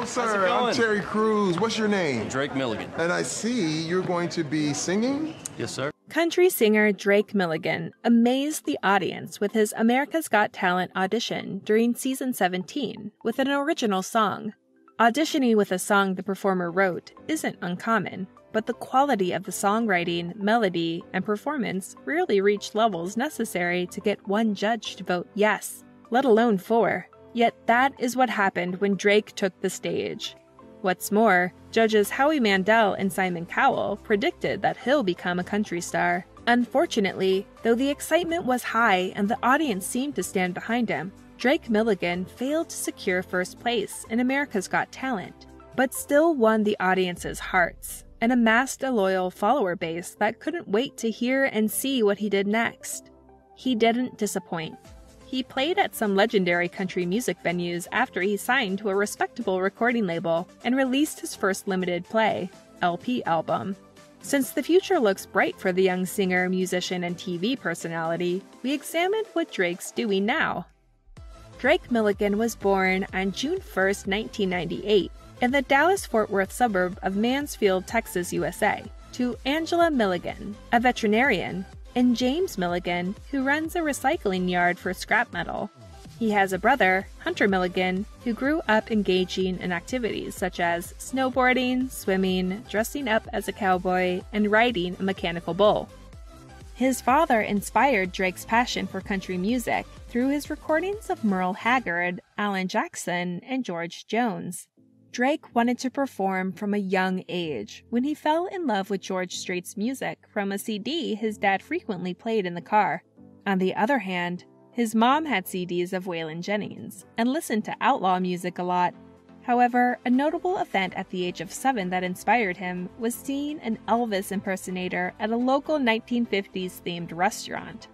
Hello, sir. I'm Terry Crews. What's your name? Drake Milligan. And I see you're going to be singing? Yes, sir. Country singer Drake Milligan amazed the audience with his America's Got Talent audition during season 17 with an original song. Auditioning with a song the performer wrote isn't uncommon, but the quality of the songwriting, melody, and performance rarely reached levels necessary to get one judge to vote yes, let alone 4. Yet that is what happened when Drake took the stage. What's more, judges Howie Mandel and Simon Cowell predicted that he'll become a country star. Unfortunately, though the excitement was high and the audience seemed to stand behind him, Drake Milligan failed to secure first place in America's Got Talent, but still won the audience's hearts and amassed a loyal follower base that couldn't wait to hear and see what he did next. He didn't disappoint. He played at some legendary country music venues after he signed to a respectable recording label and released his first limited play, LP album. Since the future looks bright for the young singer, musician, and TV personality, we examined what Drake's doing now. Drake Milligan was born on June 1st, 1998, in the Dallas-Fort Worth suburb of Mansfield, Texas, USA, to Angela Milligan, a veterinarian, and James Milligan, who runs a recycling yard for scrap metal. He has a brother, Hunter Milligan, who grew up engaging in activities such as snowboarding, swimming, dressing up as a cowboy, and riding a mechanical bull. His father inspired Drake's passion for country music through his recordings of Merle Haggard, Alan Jackson, and George Jones. Drake wanted to perform from a young age when he fell in love with George Strait's music from a CD his dad frequently played in the car. On the other hand, his mom had CDs of Waylon Jennings and listened to outlaw music a lot. However, a notable event at the age of 7 that inspired him was seeing an Elvis impersonator at a local 1950s-themed restaurant.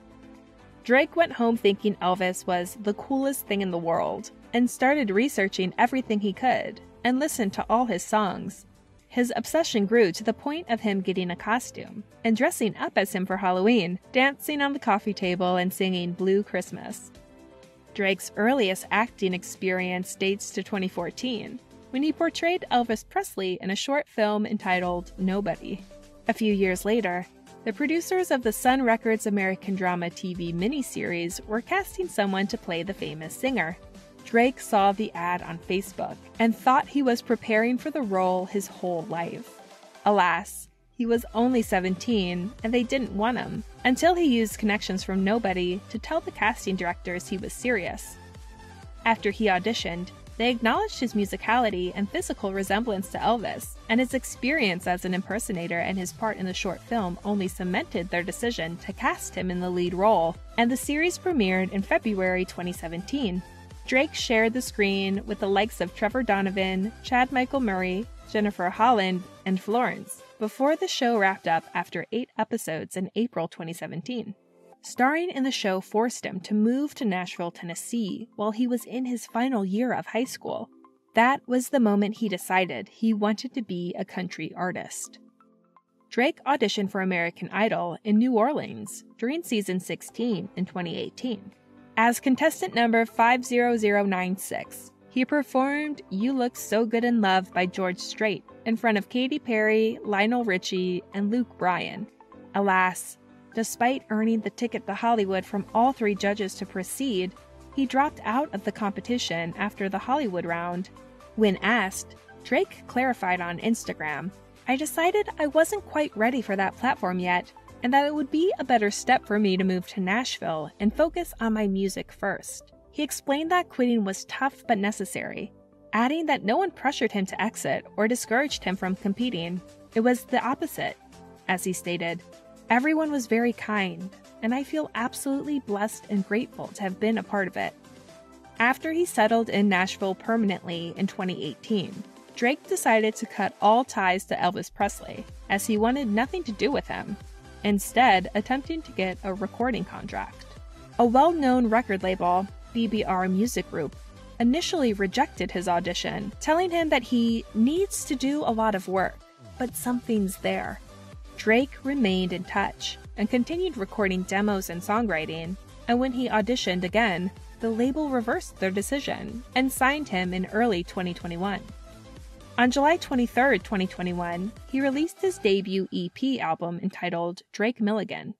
Drake went home thinking Elvis was the coolest thing in the world and started researching everything he could and listened to all his songs. His obsession grew to the point of him getting a costume and dressing up as him for Halloween, dancing on the coffee table and singing Blue Christmas. Drake's earliest acting experience dates to 2014, when he portrayed Elvis Presley in a short film entitled Nobody. A few years later, the producers of the Sun Records American Drama TV miniseries were casting someone to play the famous singer. Drake saw the ad on Facebook and thought he was preparing for the role his whole life. Alas, he was only 17 and they didn't want him, until he used connections from Nobody to tell the casting directors he was serious. After he auditioned, they acknowledged his musicality and physical resemblance to Elvis, and his experience as an impersonator and his part in the short film only cemented their decision to cast him in the lead role, and the series premiered in February 2017. Drake shared the screen with the likes of Trevor Donovan, Chad Michael Murray, Jennifer Holland, and Florence, before the show wrapped up after 8 episodes in April 2017. Starring in the show forced him to move to Nashville, Tennessee, while he was in his final year of high school. That was the moment he decided he wanted to be a country artist. Drake auditioned for American Idol in New Orleans during season 16 in 2018. As contestant number 50096, he performed You Look So Good in Love by George Strait in front of Katy Perry, Lionel Richie, and Luke Bryan. Alas, despite earning the ticket to Hollywood from all 3 judges to proceed, he dropped out of the competition after the Hollywood round. When asked, Drake clarified on Instagram, "I decided I wasn't quite ready for that platform yet, and that it would be a better step for me to move to Nashville and focus on my music first." He explained that quitting was tough but necessary, adding that no one pressured him to exit or discouraged him from competing. It was the opposite. As he stated, "Everyone was very kind, and I feel absolutely blessed and grateful to have been a part of it." After he settled in Nashville permanently in 2018, Drake decided to cut all ties to Elvis Presley, as he wanted nothing to do with him, instead attempting to get a recording contract. A well-known record label, BBR Music Group, initially rejected his audition, telling him that he needs to do a lot of work, but something's there. Drake remained in touch and continued recording demos and songwriting, and when he auditioned again, the label reversed their decision and signed him in early 2021. On July 23, 2021, he released his debut EP album entitled Drake Milligan.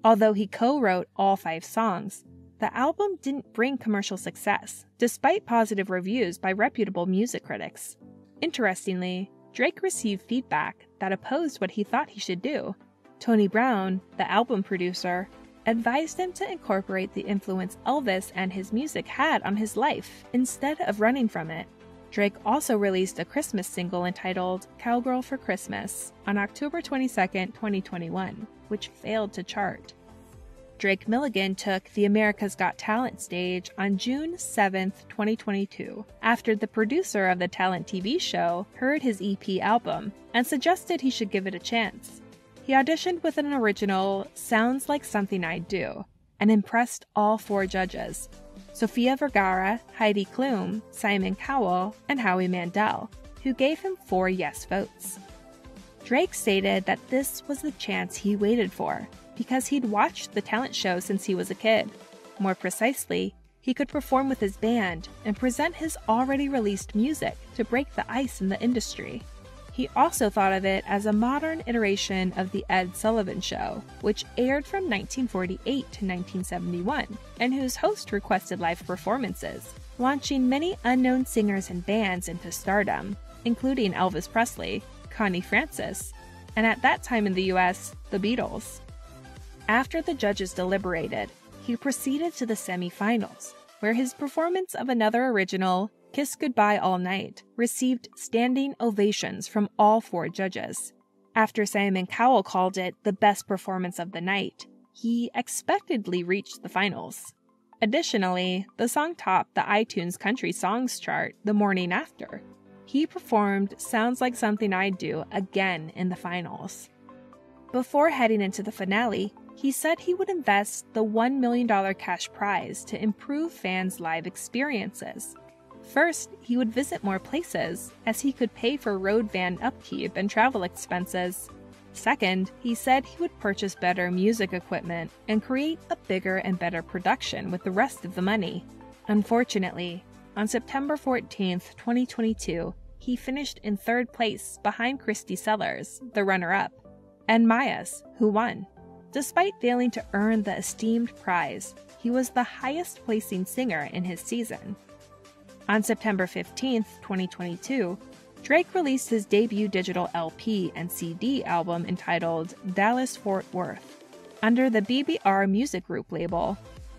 Although he co-wrote all 5 songs, the album didn't bring commercial success, despite positive reviews by reputable music critics. Interestingly, Drake received feedback that opposed what he thought he should do. Tony Brown, the album producer, advised him to incorporate the influence Elvis and his music had on his life instead of running from it. Drake also released a Christmas single entitled Cowgirl for Christmas on October 22, 2021, which failed to chart. Drake Milligan took the America's Got Talent stage on June 7, 2022, after the producer of the Talent TV show heard his EP album and suggested he should give it a chance. He auditioned with an original Sounds Like Something I'd Do and impressed all 4 judges: Sofia Vergara, Heidi Klum, Simon Cowell, and Howie Mandel, who gave him 4 yes votes. Drake stated that this was the chance he waited for, because he'd watched the talent show since he was a kid. More precisely, he could perform with his band and present his already released music to break the ice in the industry. He also thought of it as a modern iteration of the Sullivan Show, which aired from 1948 to 1971, and whose host requested live performances, launching many unknown singers and bands into stardom, including Elvis Presley, Connie Francis, and at that time in the US, the Beatles. After the judges deliberated, he proceeded to the semifinals, where his performance of another original, Kiss Goodbye All Night, received standing ovations from all 4 judges. After Simon Cowell called it the best performance of the night, he expectedly reached the finals. Additionally, the song topped the iTunes Country Songs chart the morning after. He performed Sounds Like Something I'd Do again in the finals. Before heading into the finale, he said he would invest the $1 million cash prize to improve fans' live experiences. First, he would visit more places, as he could pay for road van upkeep and travel expenses. Second, he said he would purchase better music equipment and create a bigger and better production with the rest of the money. Unfortunately, on September 14, 2022, he finished in 3rd place behind Christy Sellers, the runner-up, and Mayas, who won. Despite failing to earn the esteemed prize, he was the highest-placing singer in his season. On September 15, 2022, Drake released his debut digital LP and CD album entitled Dallas-Fort Worth. Under the BBR Music Group label,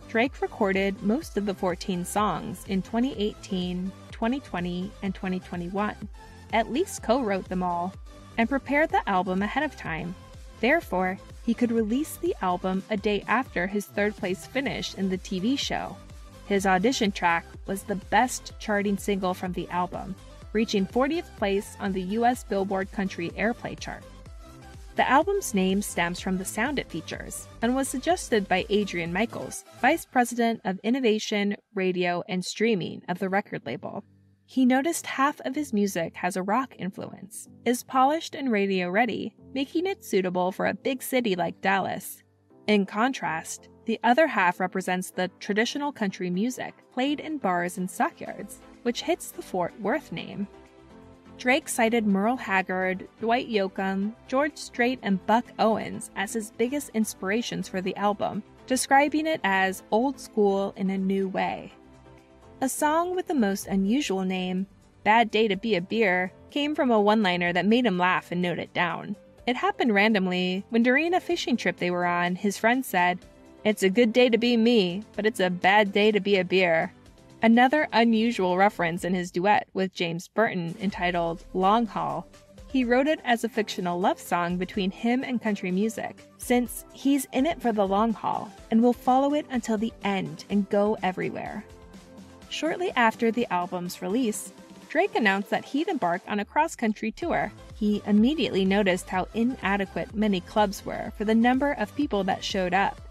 Drake recorded most of the 14 songs in 2018, 2020, and 2021, at least co-wrote them all, and prepared the album ahead of time. Therefore, he could release the album a day after his 3rd place finish in the TV show. His audition track was the best charting single from the album, reaching 40th place on the US Billboard Country Airplay chart. The album's name stems from the sound it features and was suggested by Adrian Michaels, Vice President of Innovation, Radio, and Streaming of the record label. He noticed half of his music has a rock influence, is polished and radio-ready, making it suitable for a big city like Dallas. In contrast, the other half represents the traditional country music played in bars and stockyards, which hits the Fort Worth name. Drake cited Merle Haggard, Dwight Yoakam, George Strait, and Buck Owens as his biggest inspirations for the album, describing it as old school in a new way. A song with the most unusual name, Bad Day to Be a Beer, came from a one-liner that made him laugh and note it down. It happened randomly when during a fishing trip they were on, his friend said, "It's a good day to be me, but it's a bad day to be a beer." Another unusual reference in his duet with James Burton entitled Long Haul. He wrote it as a fictional love song between him and country music, since he's in it for the long haul and will follow it until the end and go everywhere. Shortly after the album's release, Drake announced that he'd embark on a cross-country tour. He immediately noticed how inadequate many clubs were for the number of people that showed up.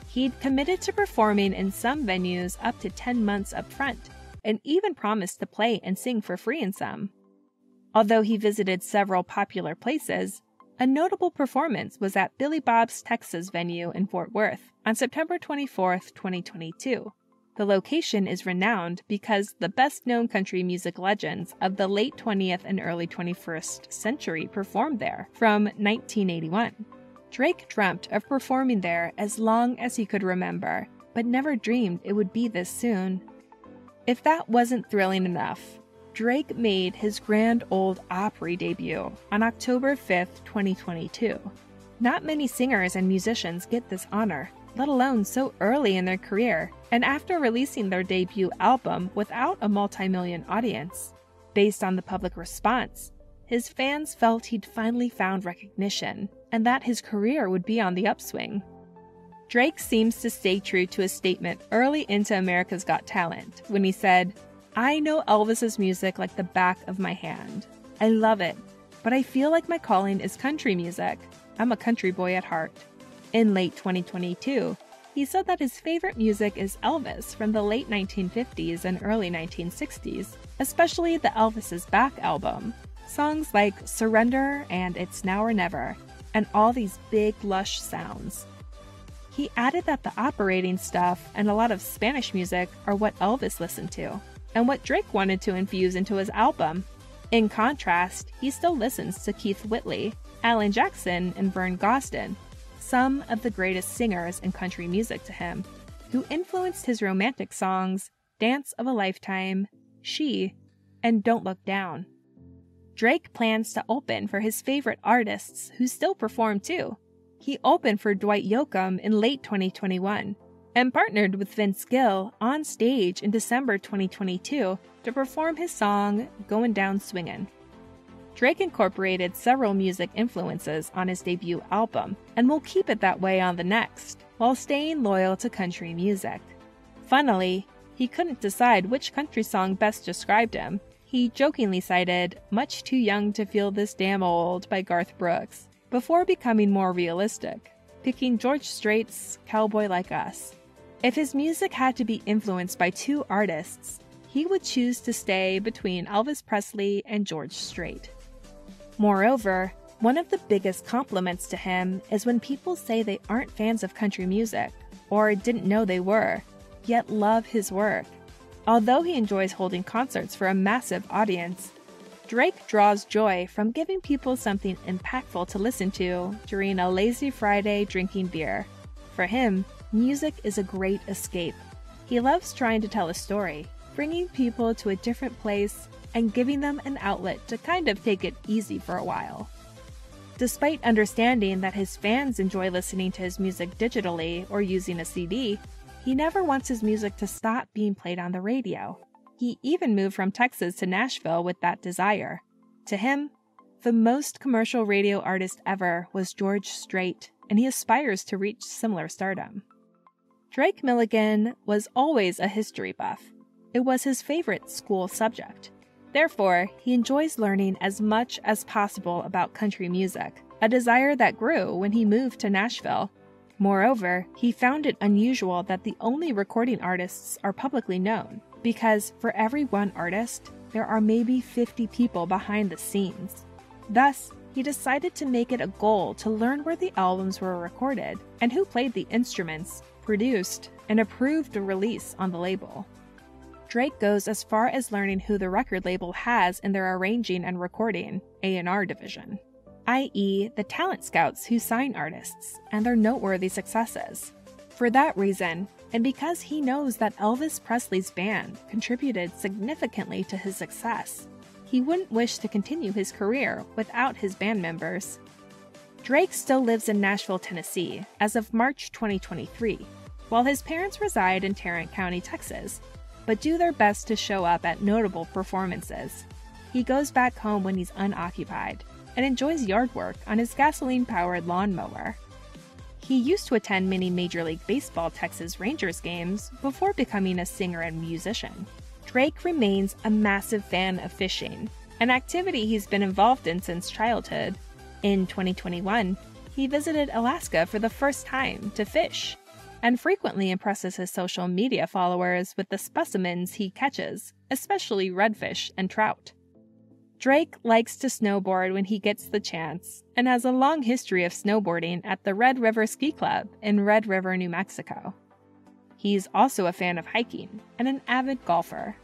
He'd committed to performing in some venues up to 10 months up front, and even promised to play and sing for free in some. Although he visited several popular places, a notable performance was at Billy Bob's Texas venue in Fort Worth on September 24, 2022. The location is renowned because the best-known country music legends of the late 20th and early 21st century performed there from 1981. Drake dreamt of performing there as long as he could remember, but never dreamed it would be this soon. If that wasn't thrilling enough, Drake made his grand Old Opry debut on October 5th, 2022. Not many singers and musicians get this honor, let alone so early in their career, and after releasing their debut album without a multi-million audience. Based on the public response, his fans felt he'd finally found recognition, and that his career would be on the upswing. Drake seems to stay true to his statement early into America's Got Talent, when he said, "I know Elvis's music like the back of my hand. I love it, but I feel like my calling is country music. I'm a country boy at heart." In late 2022, he said that his favorite music is Elvis from the late 1950s and early 1960s, especially the Elvis Is Back album. Songs like Surrender and It's Now or Never, and all these big, lush sounds. He added that the operating stuff and a lot of Spanish music are what Elvis listened to, and what Drake wanted to infuse into his album. In contrast, he still listens to Keith Whitley, Alan Jackson, and Vern Gosdin, some of the greatest singers in country music to him, who influenced his romantic songs Dance of a Lifetime, She, and Don't Look Down. Drake plans to open for his favorite artists who still perform too. He opened for Dwight Yoakam in late 2021 and partnered with Vince Gill on stage in December 2022 to perform his song Goin' Down Swingin'. Drake incorporated several music influences on his debut album and will keep it that way on the next, while staying loyal to country music. Funnily, he couldn't decide which country song best described him. He jokingly cited Much Too Young to Feel This Damn Old by Garth Brooks, before becoming more realistic, picking George Strait's Cowboy Like Us. If his music had to be influenced by two artists, he would choose to stay between Elvis Presley and George Strait. Moreover, one of the biggest compliments to him is when people say they aren't fans of country music, or didn't know they were, yet love his work. Although he enjoys holding concerts for a massive audience, Drake draws joy from giving people something impactful to listen to during a lazy Friday drinking beer. For him, music is a great escape. He loves trying to tell a story, bringing people to a different place and giving them an outlet to kind of take it easy for a while. Despite understanding that his fans enjoy listening to his music digitally or using a CD, he never wants his music to stop being played on the radio. He even moved from Texas to Nashville with that desire. To him, the most commercial radio artist ever was George Strait, and he aspires to reach similar stardom. Drake Milligan was always a history buff. It was his favorite school subject. Therefore, he enjoys learning as much as possible about country music, a desire that grew when he moved to Nashville. Moreover, he found it unusual that the only recording artists are publicly known, because for every one artist, there are maybe 50 people behind the scenes. Thus, he decided to make it a goal to learn where the albums were recorded and who played the instruments, produced, and approved the release on the label. Drake goes as far as learning who the record label has in their arranging and recording A&R division, i.e. the talent scouts who sign artists and their noteworthy successes. For that reason, and because he knows that Elvis Presley's band contributed significantly to his success, he wouldn't wish to continue his career without his band members. Drake still lives in Nashville, Tennessee as of March 2023, while his parents reside in Tarrant County, Texas, but do their best to show up at notable performances. He goes back home when he's unoccupied and enjoys yard work on his gasoline-powered lawnmower. He used to attend many Major League Baseball Texas Rangers games before becoming a singer and musician. Drake remains a massive fan of fishing, an activity he's been involved in since childhood. In 2021, he visited Alaska for the first time to fish, and frequently impresses his social media followers with the specimens he catches, especially redfish and trout. Drake likes to snowboard when he gets the chance, and has a long history of snowboarding at the Red River Ski Club in Red River, New Mexico. He's also a fan of hiking and an avid golfer.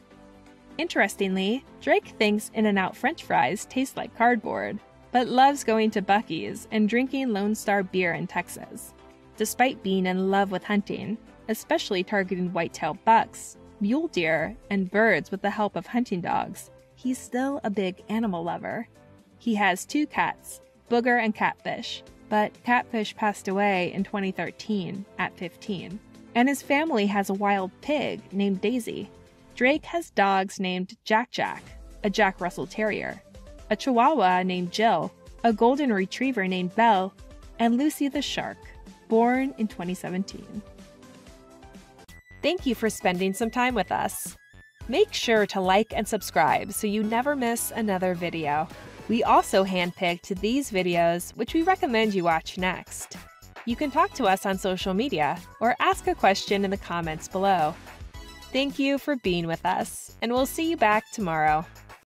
Interestingly, Drake thinks In-N-Out French fries taste like cardboard, but loves going to Buc-ee's and drinking Lone Star beer in Texas. Despite being in love with hunting, especially targeting white-tailed bucks, mule deer, and birds with the help of hunting dogs, he's still a big animal lover. He has 2 cats, Booger and Catfish, but Catfish passed away in 2013 at 15. And his family has a wild pig named Daisy. Drake has dogs named Jack Jack, a Jack Russell Terrier, a Chihuahua named Jill, a Golden Retriever named Belle, and Lucy the Shark, born in 2017. Thank you for spending some time with us. Make sure to like and subscribe so you never miss another video. We also handpicked these videos, which we recommend you watch next. You can talk to us on social media or ask a question in the comments below. Thank you for being with us, and we'll see you back tomorrow.